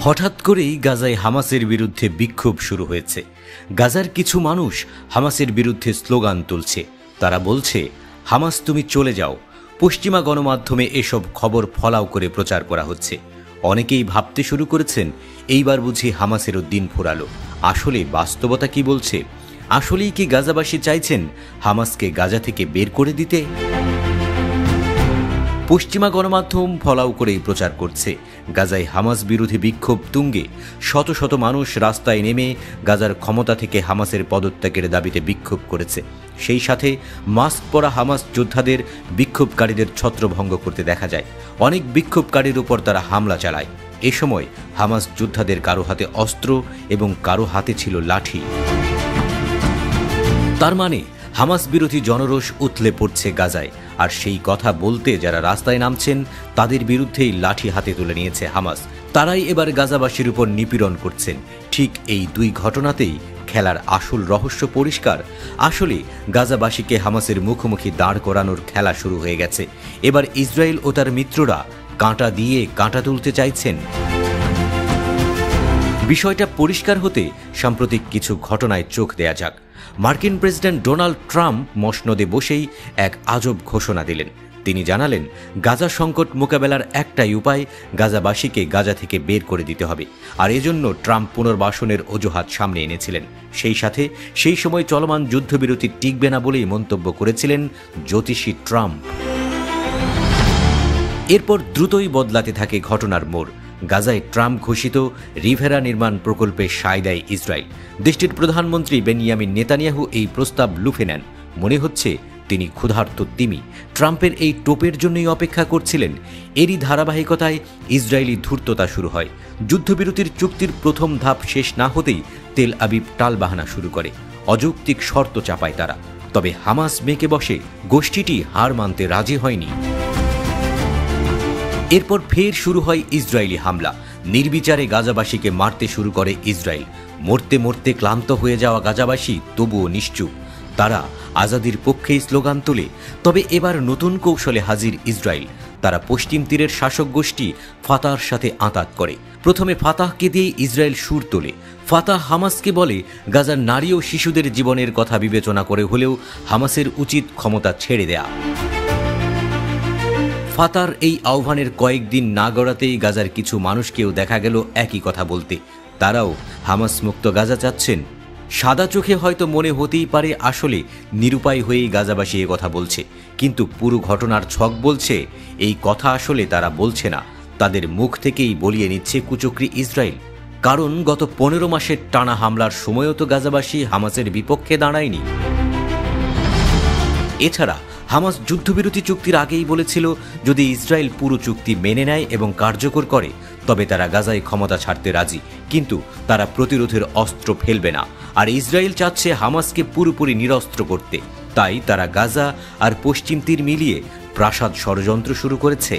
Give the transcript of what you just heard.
হঠাৎ করেই গাজায় হামাসের বিরুদ্ধে বিক্ষোভ শুরু হয়েছে। গাজার কিছু মানুষ হামাসের বিরুদ্ধে স্লোগান তুলছে। তারা বলছে, হামাস তুমি চলে যাও। পশ্চিমা গণমাধ্যমে এসব খবর ফলাও করে প্রচার করা হচ্ছে। অনেকেই ভাবতে শুরু করেছেন, এইবার বুঝি হামাসেরও দিন ফুরালো। আসলে বাস্তবতা কি বলছে? আসলেই কি গাজাবাসী চাইছেন হামাসকে গাজা থেকে বের করে দিতে? পশ্চিমা গণমাধ্যম ফলাও করেই প্রচার করছে গাজায় হামাস বিরোধী বিক্ষোভ তুঙ্গে। শত শত মানুষ রাস্তায় নেমে গাজার ক্ষমতা থেকে হামাসের পদত্যাগের দাবিতে বিক্ষোভ করেছে। সেই সাথে মাস্ক পরা হামাস যোদ্ধাদের বিক্ষোভকারীদের ছত্রভঙ্গ করতে দেখা যায়। অনেক বিক্ষোভকারীর উপর তারা হামলা চালায়। এ সময় হামাস যোদ্ধাদের কারো হাতে অস্ত্র এবং কারো হাতে ছিল লাঠি। তার মানে হামাস বিরোধী জনরোষ উথলে পড়ছে গাজায়। আর সেই কথা বলতে যারা রাস্তায় নামছেন তাদের বিরুদ্ধেই লাঠি হাতে তুলে নিয়েছে হামাস। তারাই এবার গাজাবাসীর উপর নিপীড়ন করছেন। ঠিক এই দুই ঘটনাতেই খেলার আসল রহস্য পরিষ্কার। আসলে গাজাবাসীকে হামাসের মুখোমুখি দাঁড় করানোর খেলা শুরু হয়ে গেছে। এবার ইসরায়েল ও তার মিত্ররা কাঁটা দিয়ে কাঁটা তুলতে চাইছেন। বিষয়টা পরিষ্কার হতে সাম্প্রতিক কিছু ঘটনায় চোখ দেয়া যাক। মার্কিন প্রেসিডেন্ট ডোনাল্ড ট্রাম্প মসনদে বসেই এক আজব ঘোষণা দিলেন। তিনি জানালেন, গাজা সংকট মোকাবেলার একটাই উপায়, গাজাবাসীকে গাজা থেকে বের করে দিতে হবে। আর এজন্য ট্রাম্প পুনর্বাসনের অজুহাত সামনে এনেছিলেন। সেই সাথে সেই সময় চলমান যুদ্ধবিরতি টিকবে না বলেই মন্তব্য করেছিলেন জ্যোতিষী ট্রাম্প। এরপর দ্রুতই বদলাতে থাকে ঘটনার মোড়। গাজায় ট্রাম্প ঘোষিত রিভেরা নির্মাণ প্রকল্পে সায় দেয় ইসরায়েল। দেশটির প্রধানমন্ত্রী বেনিয়ামিন নেতানিয়াহু এই প্রস্তাব লুফে নেন। মনে হচ্ছে তিনি ক্ষুধার্ত তিমি। ট্রাম্পের এই টোপের জন্যই অপেক্ষা করছিলেন। এরই ধারাবাহিকতায় ইসরায়েলি ধূর্ততা শুরু হয়। যুদ্ধবিরতির চুক্তির প্রথম ধাপ শেষ না হতেই তেল আবিব টালবাহানা শুরু করে। অযৌক্তিক শর্ত চাপায় তারা। তবে হামাস মেকে বসে। গোষ্ঠীটি হার মানতে রাজি হয়নি। এরপর ফের শুরু হয় ইসরায়েলি হামলা। নির্বিচারে গাজাবাসীকে মারতে শুরু করে ইসরায়েল। মরতে মরতে ক্লান্ত হয়ে যাওয়া গাজাবাসী তবুও নিশ্চুপ। তারা আজাদির পক্ষেই স্লোগান তোলে। তবে এবার নতুন কৌশলে হাজির ইসরায়েল। তারা পশ্চিম তীরের শাসক গোষ্ঠী ফাতাহর সাথে আঁতাত করে। প্রথমে ফাতাহকে দিয়ে ইসরায়েল সুর তোলে। ফাতাহ হামাসকে বলে, গাজার নারী ও শিশুদের জীবনের কথা বিবেচনা করে হলেও হামাসের উচিত ক্ষমতা ছেড়ে দেয়া। ফাতার এই আহ্বানের কয়েকদিন না গড়াতেই গাজার কিছু মানুষকেও দেখা গেল একই কথা বলতে। তারাও হামাস মুক্ত গাজা চাচ্ছেন। সাদা চোখে হয়তো মনে হতেই পারে আসলে নিরুপায় হয়েই গাজাবাসী এ কথা বলছে, কিন্তু পুরো ঘটনার ছক বলছে এই কথা আসলে তারা বলছে না, তাদের মুখ থেকেই বলিয়ে নিচ্ছে কুচক্রী ইসরায়েল। কারণ গত 15 মাসের টানা হামলার সময়ও তো গাজাবাসী হামাসের বিপক্ষে দাঁড়ায়নি। এছাড়া হামাস যুদ্ধবিরতি চুক্তির আগেই বলেছিল, যদি ইসরায়েল পুরো চুক্তি মেনে নেয় এবং কার্যকর করে তবে তারা গাজায় ক্ষমতা ছাড়তে রাজি, কিন্তু তারা প্রতিরোধের অস্ত্র ফেলবে না। আর ইসরায়েল চাচ্ছে হামাসকে পুরোপুরি নিরস্ত্র করতে। তাই তারা গাজা আর পশ্চিম তীর মিলিয়ে প্রাসাদ ষড়যন্ত্র শুরু করেছে।